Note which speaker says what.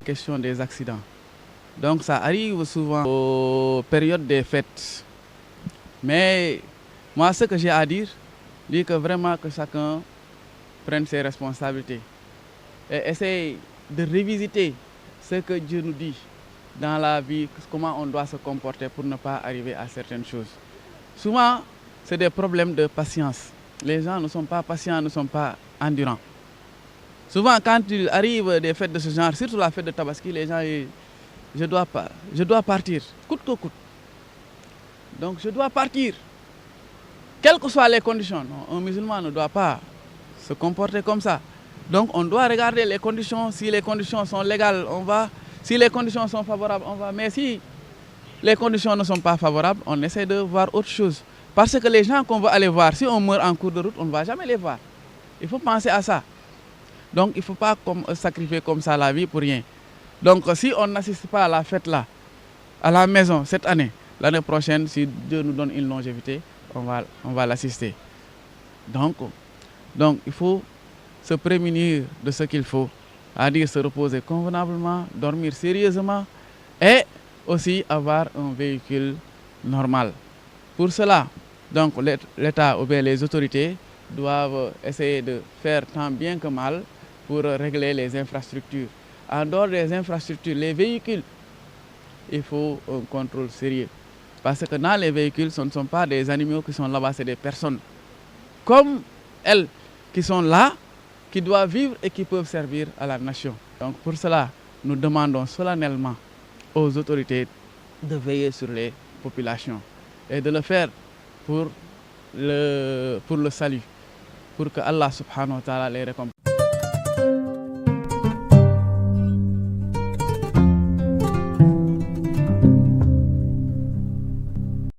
Speaker 1: question des accidents. Donc ça arrive souvent aux périodes des fêtes. Mais moi, ce que j'ai à dire, c'est que vraiment que chacun prenne ses responsabilités et essaye de revisiter ce que Dieu nous dit dans la vie, comment on doit se comporter pour ne pas arriver à certaines choses. Souvent, c'est des problèmes de patience. Les gens ne sont pas patients, ne sont pas endurants. Souvent, quand il arrive des fêtes de ce genre, surtout la fête de Tabaski, les gens disent je dois partir, coûte que coûte. Donc je dois partir, quelles que soient les conditions. Non, un musulman ne doit pas se comporter comme ça. Donc on doit regarder les conditions. Si les conditions sont légales, on va. Si les conditions sont favorables, on va. Mais si les conditions ne sont pas favorables, on essaie de voir autre chose. Parce que les gens qu'on va aller voir, si on meurt en cours de route, on ne va jamais les voir. Il faut penser à ça. Donc il ne faut pas sacrifier comme ça la vie pour rien. Donc si on n'assiste pas à la fête là, à la maison cette année, l'année prochaine, si Dieu nous donne une longévité, on va l'assister. Donc il faut se prémunir de ce qu'il faut, c'est-à-dire se reposer convenablement, dormir sérieusement et aussi avoir un véhicule normal. Pour cela, donc l'État ou bien les autorités doivent essayer de faire tant bien que mal pour régler les infrastructures. En dehors des infrastructures, les véhicules, il faut un contrôle sérieux. Parce que dans les véhicules, ce ne sont pas des animaux qui sont là-bas, c'est des personnes comme elles qui sont là, qui doivent vivre et qui peuvent servir à la nation. Donc pour cela, nous demandons solennellement aux autorités de veiller sur les populations et de le faire pour le salut, pour que Allah subhanahu wa ta'ala les récompense.